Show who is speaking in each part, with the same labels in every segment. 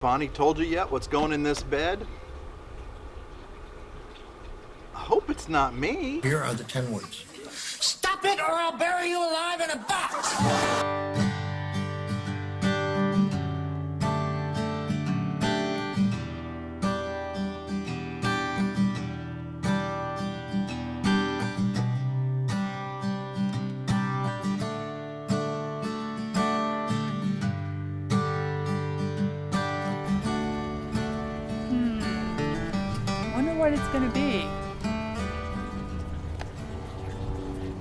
Speaker 1: Bonnie told you yet what's going in this bed? I hope it's not me.
Speaker 2: Here are the 10 words. Stop it or I'll bury you alive in a box!
Speaker 3: Wonder what it's gonna be.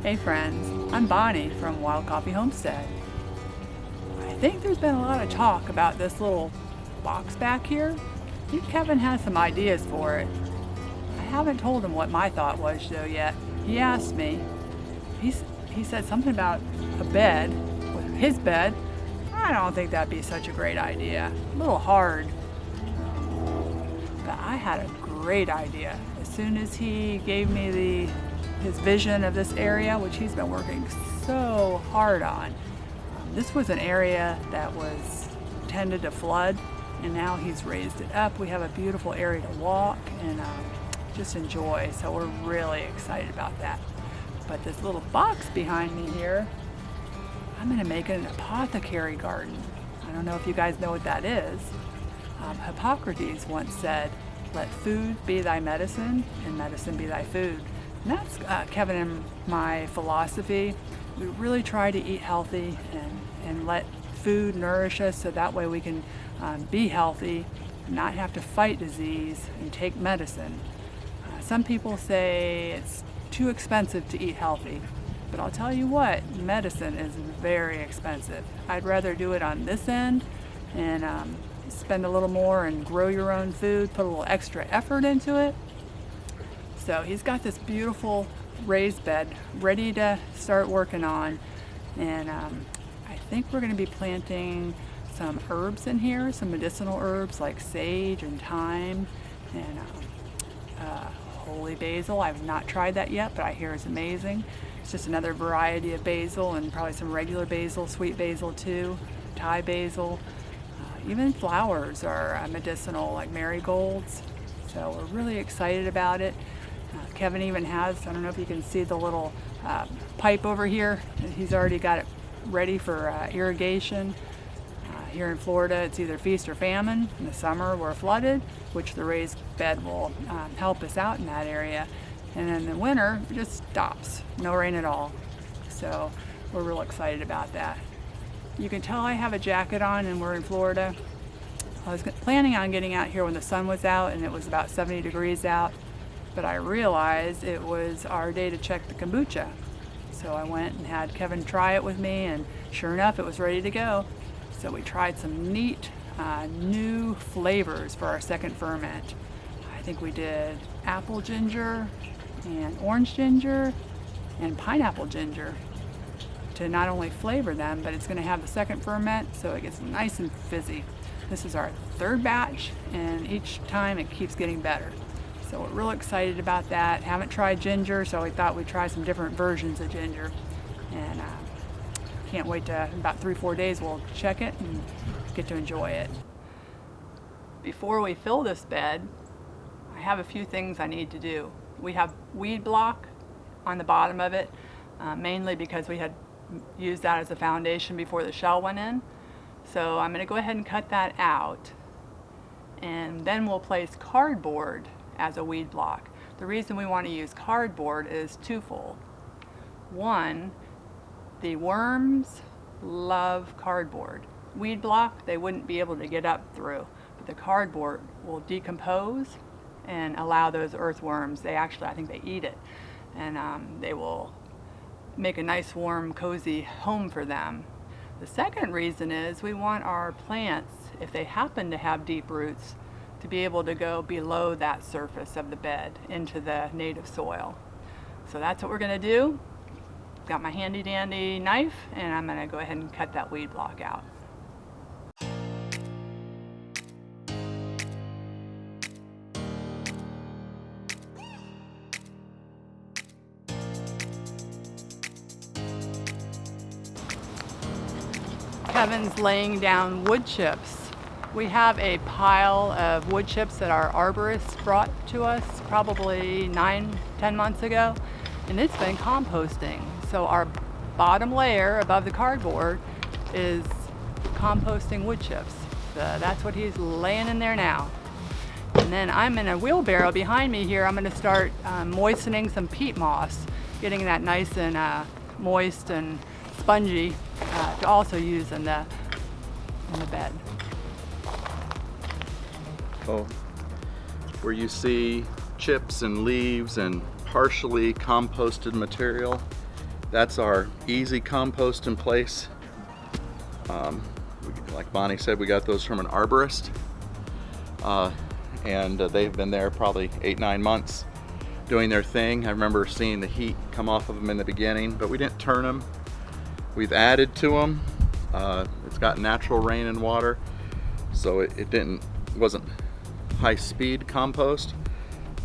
Speaker 3: Hey friends, I'm Bonnie from Wild Coffee Homestead. I think there's been a lot of talk about this little box back here. I think Kevin has some ideas for it. I haven't told him what my thought was though yet. He asked me. He said something about a bed, with his bed. I don't think that'd be such a great idea. A little hard. But I had a great idea. As soon as he gave me his vision of this area, which he's been working so hard on. This was an area that was tended to flood, and now he's raised it up. We have a beautiful area to walk and just enjoy, so we're really excited about that. But this little box behind me here, I'm gonna make it an apothecary garden. I don't know if you guys know what that is. Hippocrates once said, "Let food be thy medicine and medicine be thy food." And that's Kevin and my philosophy. We really try to eat healthy and let food nourish us so that way we can be healthy, not have to fight disease and take medicine. Some people say it's too expensive to eat healthy, but I'll tell you what, medicine is very expensive. I'd rather do it on this end and spend a little more and grow your own food, put a little extra effort into it. So he's got this beautiful raised bed ready to start working on, and I think we're going to be planting some herbs in here, some medicinal herbs like sage and thyme and holy basil. I've not tried that yet, but I hear it's amazing. It's just another variety of basil, and probably some regular basil, sweet basil too, Thai basil. Even flowers are medicinal, like marigolds. So we're really excited about it. Kevin even has, I don't know if you can see the little pipe over here. He's already got it ready for irrigation. Here in Florida, it's either feast or famine. In the summer, we're flooded, which the raised bed will help us out in that area. And in the winter, it just stops. No rain at all. So we're real excited about that. You can tell I have a jacket on and we're in Florida. I was planning on getting out here when the sun was out and it was about 70 degrees out, but I realized it was our day to check the kombucha. So I went and had Kevin try it with me, and sure enough, it was ready to go. So we tried some neat new flavors for our second ferment. I think we did apple ginger and orange ginger and pineapple ginger to not only flavor them, but it's going to have the second ferment, so it gets nice and fizzy. This is our third batch, and each time it keeps getting better. So we're real excited about that. Haven't tried ginger, so we thought we'd try some different versions of ginger. And can't wait to, in about 3-4 days, we'll check it and get to enjoy it. Before we fill this bed, I have a few things I need to do. We have weed block on the bottom of it, mainly because we had used that as a foundation before the shell went in. So I'm going to go ahead and cut that out, and then we'll place cardboard as a weed block. The reason we want to use cardboard is twofold. One, the worms love cardboard. Weed block, they wouldn't be able to get up through, but the cardboard will decompose and allow those earthworms, I think they eat it, and they will make a nice warm cozy home for them. The second reason is we want our plants, if they happen to have deep roots, to be able to go below that surface of the bed into the native soil. So that's what we're going to do. Got my handy dandy knife, and I'm going to go ahead and cut that weed block out. Kevin's laying down wood chips We have a pile of wood chips that our arborist brought to us probably 9-10 months ago, and it's been composting. So our bottom layer above the cardboard is composting wood chips. So that's what he's laying in there now. And then I'm in a wheelbarrow behind me here. I'm going to start moistening some peat moss, getting that nice and moist and spongy to also use in the bed.
Speaker 1: Oh, where you see chips and leaves and partially composted material, that's our easy compost in place. Like Bonnie said, we got those from an arborist, and they've been there probably 8-9 months doing their thing. I remember seeing the heat come off of them in the beginning, but we didn't turn them. We've added to them. It's got natural rain and water, so it wasn't high-speed compost,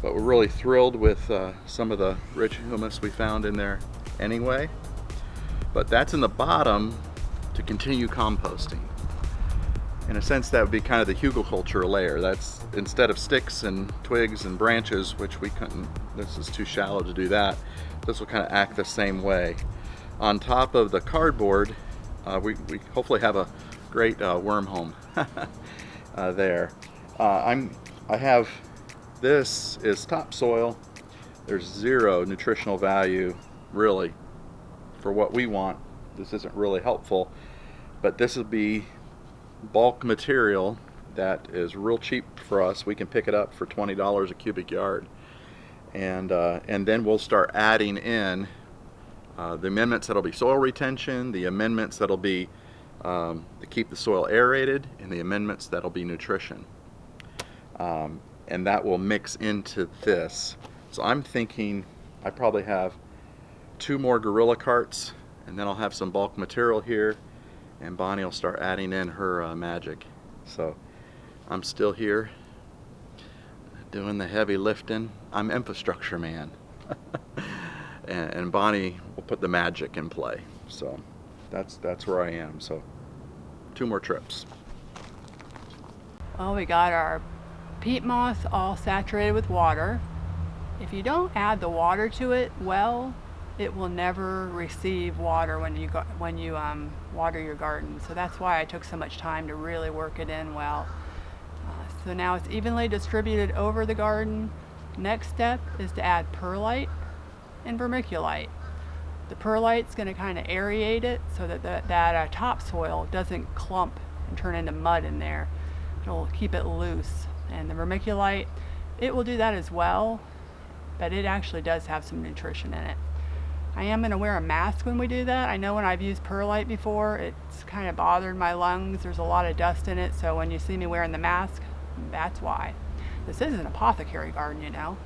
Speaker 1: but we're really thrilled with some of the rich humus we found in there anyway. But that's in the bottom to continue composting. In a sense, that would be kind of the Huggleculture layer. That's instead of sticks and twigs and branches, which we couldn't, this is too shallow to do that. This will kind of act the same way. On top of the cardboard, we hopefully have a great worm home there. I have, this is topsoil. There's zero nutritional value really for what we want. This isn't really helpful, but this will be bulk material that is real cheap for us. We can pick it up for $20 a cubic yard, and then we'll start adding in the amendments that'll be soil retention, the amendments that'll be to keep the soil aerated, and the amendments that'll be nutrition. And that will mix into this. So I'm thinking I probably have 2 more gorilla carts, and then I'll have some bulk material here, and Bonnie will start adding in her magic. So I'm still here doing the heavy lifting. I'm infrastructure man. and Bonnie will put the magic in play. So that's where I am. So 2 more trips.
Speaker 3: Well, we got our peat moss all saturated with water. If you don't add the water to it well, it will never receive water when you water your garden. So that's why I took so much time to really work it in well. So now it's evenly distributed over the garden. Next step is to add perlite and vermiculite. The perlite's going to kind of aerate it so that that topsoil doesn't clump and turn into mud in there. It'll keep it loose. And the vermiculite, it will do that as well, but it actually does have some nutrition in it. I am going to wear a mask when we do that. I know when I've used perlite before, it's kind of bothered my lungs. There's a lot of dust in it, so when you see me wearing the mask, that's why. This is an apothecary garden, you know.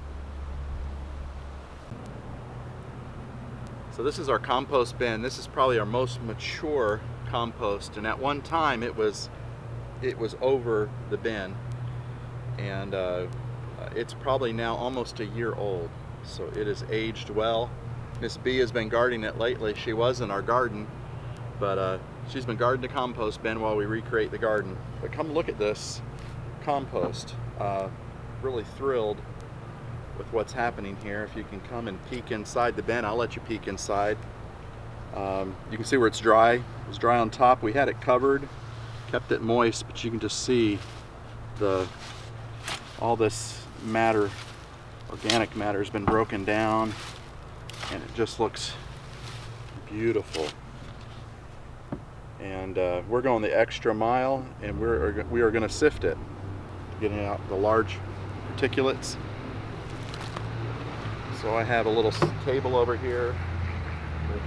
Speaker 1: So this is our compost bin. This is probably our most mature compost, and at one time it was over the bin, and it's probably now almost a year old, so it is aged well. Miss B has been gardening it lately. She was in our garden, but she's been guarding the compost bin while we recreate the garden. But come look at this compost. Really thrilled with what's happening here. If you can come and peek inside the bin, I'll let you peek inside. You can see where it's dry. It was dry on top. We had it covered, kept it moist, but you can just see all this matter, organic matter, has been broken down, and it just looks beautiful. And we're going the extra mile, and we are going to sift it, getting out the large particulates. So I have a little table over here with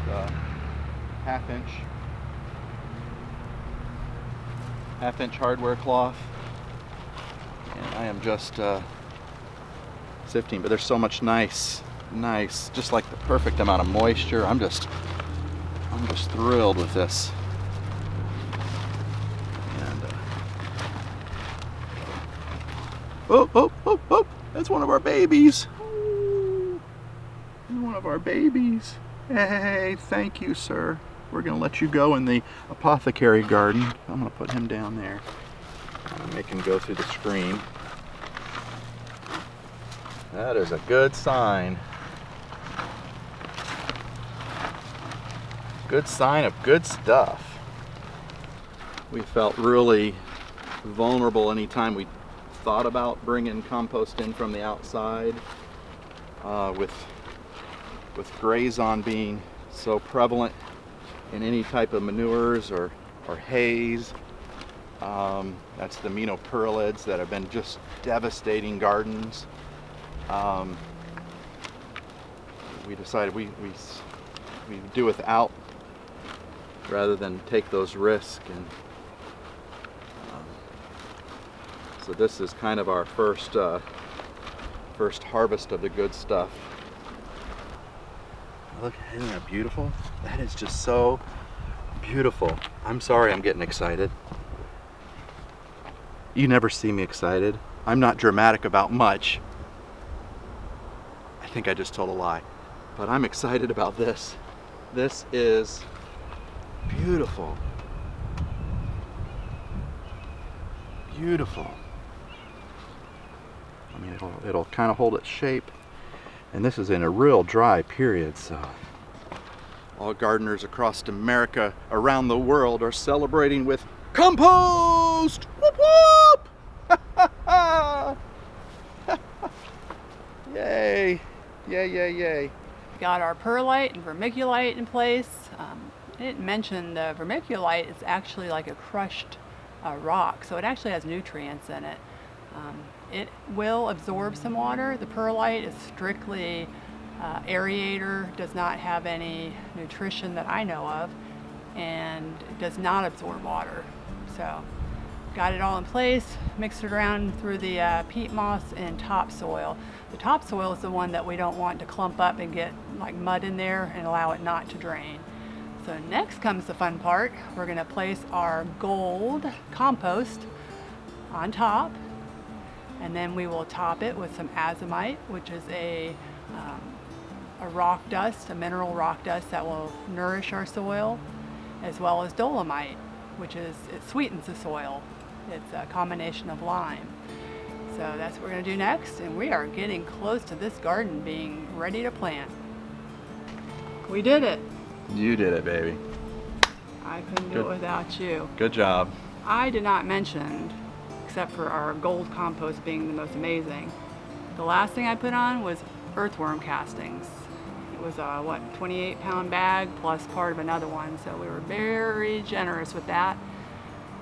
Speaker 1: half-inch hardware cloth, and I am just sifting. But there's so much nice, just like the perfect amount of moisture. I'm just thrilled with this. And oh, that's one of our babies. One of our babies. Hey, thank you, sir. We're gonna let you go in the apothecary garden. I'm gonna put him down there. It can go through the screen. That is a good sign. Good sign of good stuff. We felt really vulnerable anytime we thought about bringing compost in from the outside, with grazon being so prevalent in any type of manures or hays. That's the pearlites that have been just devastating gardens. We decided we do without rather than take those risks, and so this is kind of our first harvest of the good stuff. Look, isn't that beautiful? That is just so beautiful. I'm sorry I'm getting excited. You never see me excited. I'm not dramatic about much. I think I just told a lie. But I'm excited about this. This is beautiful. Beautiful. I mean, it'll kind of hold its shape. And this is in a real dry period, so all gardeners across America, around the world, are celebrating with compost! Whoop whoop! Yay! Yay, yay, yay.
Speaker 3: Got our perlite and vermiculite in place. I didn't mention the vermiculite is actually like a crushed rock, so it actually has nutrients in it. It will absorb some water. The perlite is strictly aerator, does not have any nutrition that I know of, and it does not absorb water. So got it all in place, mixed it around through the peat moss and topsoil. The topsoil is the one that we don't want to clump up and get like mud in there and allow it not to drain. So next comes the fun part. We're going to place our gold compost on top, and then we will top it with some Azomite, which is a rock dust, a mineral rock dust that will nourish our soil, as well as Dolimite, which it sweetens the soil. It's a combination of lime. So that's what we're going to do next, and we are getting close to this garden being ready to plant. We did it.
Speaker 1: You did it, baby.
Speaker 3: I couldn't do it without you.
Speaker 1: Good job.
Speaker 3: I did not mention, except for our gold compost being the most amazing, the last thing I put on was earthworm castings. It was a 28-pound bag plus part of another one, so we were very generous with that.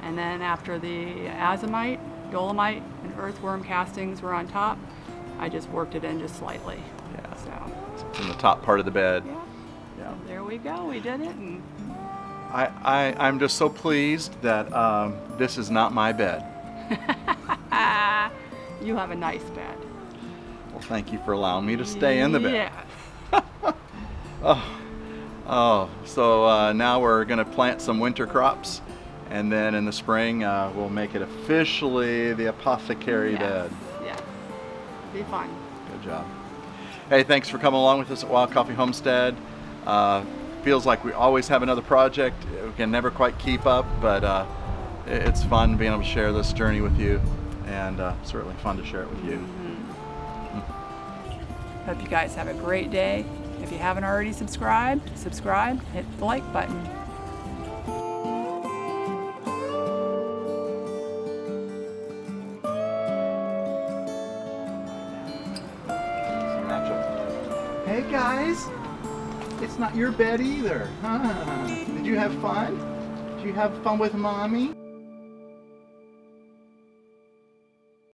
Speaker 3: And then after the Azomite, Dolimite, and earthworm castings were on top, I just worked it in just slightly.
Speaker 1: Yeah.
Speaker 3: So
Speaker 1: It's in the top part of the bed.
Speaker 3: yeah.
Speaker 1: Yeah.
Speaker 3: There we go. We did it. And
Speaker 1: I'm just so pleased that this is not my bed.
Speaker 3: you have a nice bed.
Speaker 1: Well, thank you for allowing me to stay in the bed.
Speaker 3: Yes.
Speaker 1: So now we're going to plant some winter crops, and then in the spring we'll make it officially the Apothecary bed.
Speaker 3: Yeah. Be fun.
Speaker 1: Good job. Hey, thanks for coming along with us at Wild Coffee Homestead. Feels like we always have another project. We can never quite keep up, but it's fun being able to share this journey with you, and certainly fun to share it with you.
Speaker 3: Hope you guys have a great day. If you haven't already subscribed, hit the like button.
Speaker 1: Hey guys, it's not your bed either. Huh? Did you have fun? Did you have fun with Mommy?